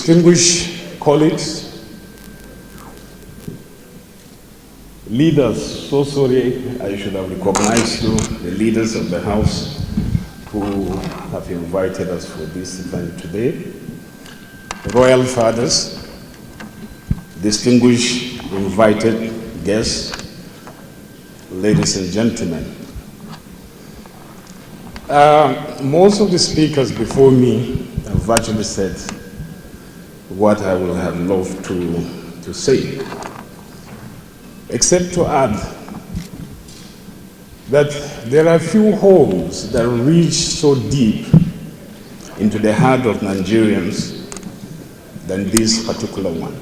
distinguished colleagues, leaders, so sorry I should have recognized you, the leaders of the House who have invited us for this event today, royal fathers, distinguished invited guests, ladies and gentlemen. Most of the speakers before me have virtually said what I would have loved to say, except to add that there are few holes that reach so deep into the heart of Nigerians than this particular one,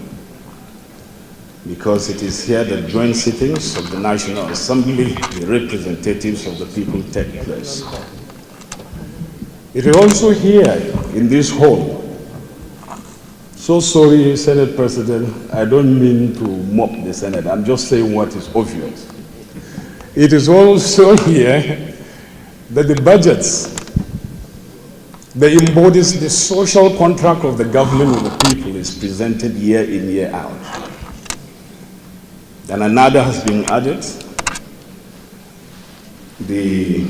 because it is here that joint sittings of the National Assembly, the representatives of the people, take place. It is also here in this hall. So sorry, Senate President, I don't mean to mock the Senate, I'm just saying what is obvious. It is also here that the budgets that embodies the social contract of the government with the people is presented year in, year out. And another has been added, the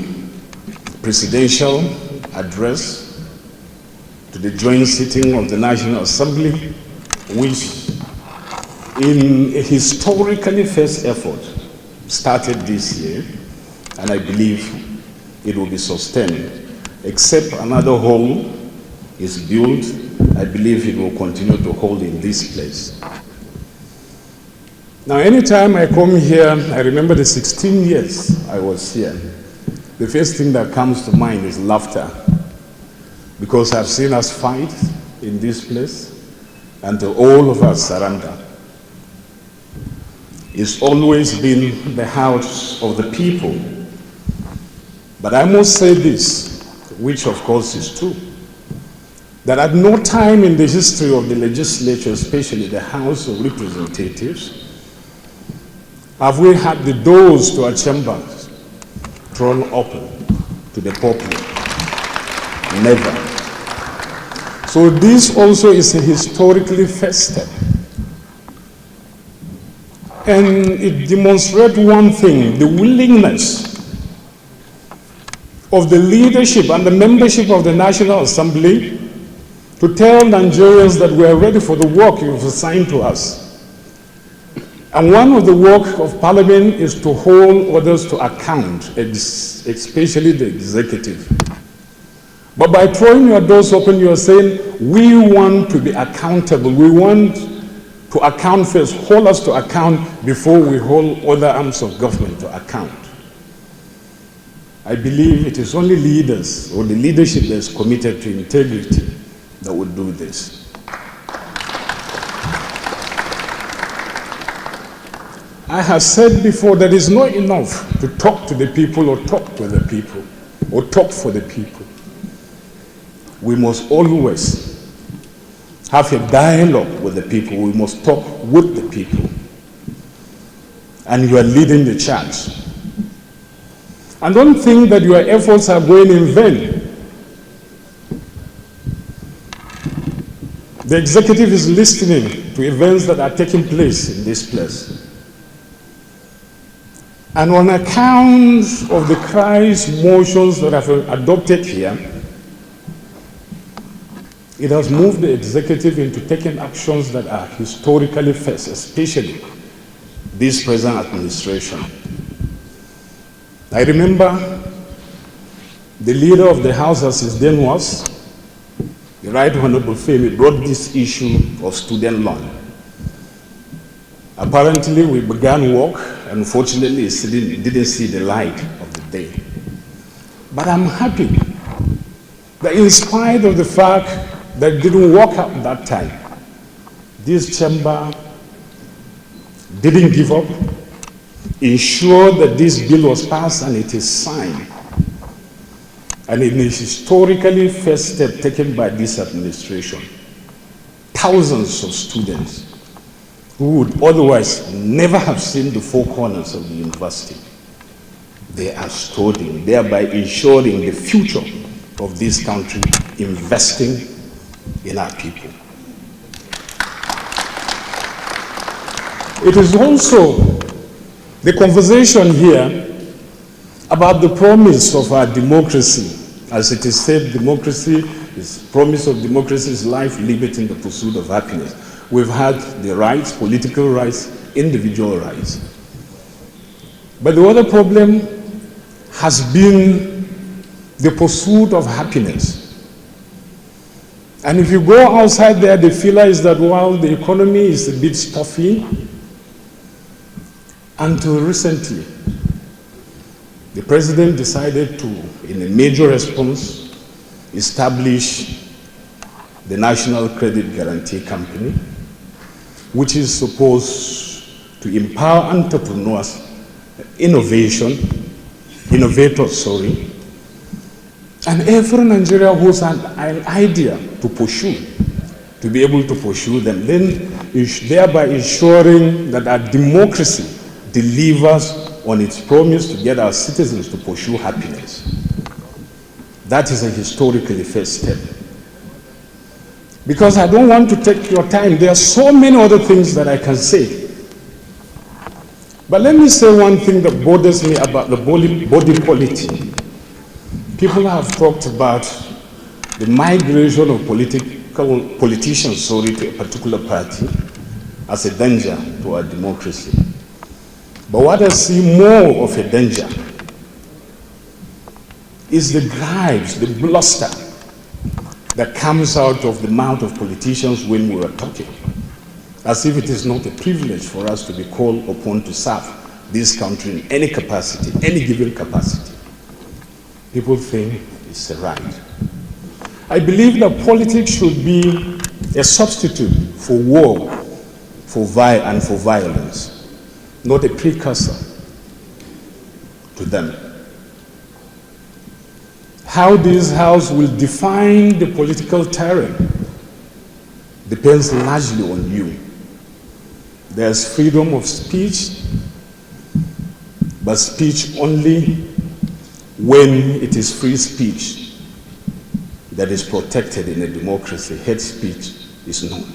presidential address to the joint sitting of the National Assembly, which in a historically first effort started this year, and I believe it will be sustained. Except another hole is built, I believe it will continue to hold in this place. Now, anytime I come here, I remember the 16 years I was here. The first thing that comes to mind is laughter, because I've seen us fight in this place until all of us surrender. It's always been the house of the people. But I must say this, which of course is true, that at no time in the history of the legislature, especially the House of Representatives, have we had the doors to our chambers thrown open to the public. Never. So this also is a historically first step. And it demonstrates one thing, the willingness of the leadership and the membership of the National Assembly to tell Nigerians that we are ready for the work you've assigned to us. And one of the work of Parliament is to hold others to account, especially the executive. But by throwing your doors open, you are saying, we want to be accountable. We want to account first, hold us to account before we hold other arms of government to account. I believe it is only leaders or the leadership that is committed to integrity that would do this. I have said before that it's not enough to talk to the people or talk to the people or talk for the people. We must always have a dialogue with the people. We must talk with the people. And you are leading the charge. And don't think that your efforts are going in vain. The executive is listening to events that are taking place in this place. And on account of the cries, motions that have been adopted here, it has moved the executive into taking actions that are historically first, especially this present administration. I remember the leader of the House, as his name was, the Right Honorable Femi, brought this issue of student loan. Apparently, we began work. Unfortunately, it didn't see the light of the day. But I'm happy that in spite of the fact that it didn't work out at that time, this chamber didn't give up, ensured that this bill was passed and it is signed. And it is historically first step taken by this administration. Thousands of students who would otherwise never have seen the four corners of the university, they are studying, thereby ensuring the future of this country, investing in our people. It is also the conversation here about the promise of our democracy. As it is said, democracy is promise of democracy is life, liberty, and the pursuit of happiness. We've had the rights, political rights, individual rights. But the other problem has been the pursuit of happiness. And if you go outside there, the feeler is that, well, the economy is a bit stuffy. Until recently, the president decided to, in a major response, establish the National Credit Guarantee Company, which is supposed to empower entrepreneurs, innovators, and every Nigerian who has an idea to pursue, to be able to pursue them, then thereby ensuring that our democracy delivers on its promise to get our citizens to pursue happiness. That is a historically first step. Because I don't want to take your time, there are so many other things that I can say. But let me say one thing that bothers me about the body politic. People have talked about the migration of politicians to a particular party as a danger to our democracy. But what I see more of a danger is the gripes, the bluster that comes out of the mouth of politicians when we are talking, as if it is not a privilege for us to be called upon to serve this country in any capacity, any given capacity. People think it's a right. I believe that politics should be a substitute for war, for violence, not a precursor to them. How this House will define the political terrain depends largely on you. There's freedom of speech, but speech only when it is free speech that is protected in a democracy. Hate speech is not.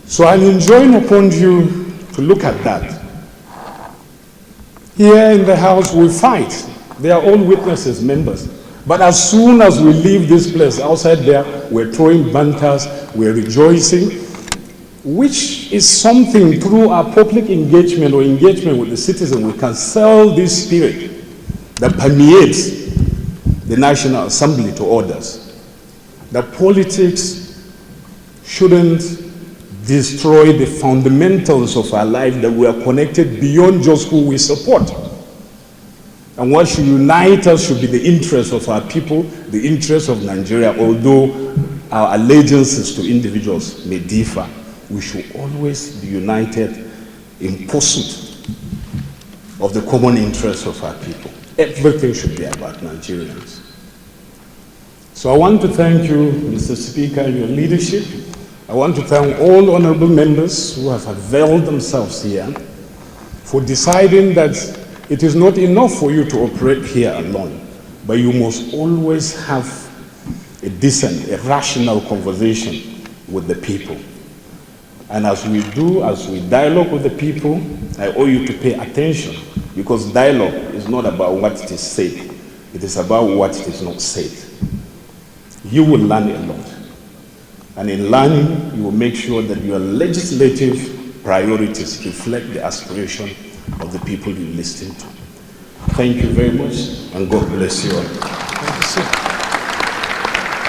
So I'm enjoining upon you to look at that. Here in the House, we fight. They are all witnesses, members. But as soon as we leave this place, outside there, we're throwing banters, we're rejoicing, which is something through our public engagement or engagement with the citizen, we can sell this spirit that permeates the National Assembly to others. That politics shouldn't destroy the fundamentals of our life, that we are connected beyond just who we support. And what should unite us should be the interests of our people, the interests of Nigeria. Although our allegiances to individuals may differ, we should always be united in pursuit of the common interests of our people. Everything should be about Nigerians. So I want to thank you, Mr. Speaker, and your leadership. I want to thank all honorable members who have availed themselves here for deciding that it is not enough for you to operate here alone, but you must always have a decent, a rational conversation with the people. And as we dialogue with the people, I owe you to pay attention, because dialogue is not about what it is said, it is about what it is not said. You will learn a lot. And in learning, you will make sure that your legislative priorities reflect the aspiration of the people you listen to. Thank you very much, and God bless you all. Thank you, sir.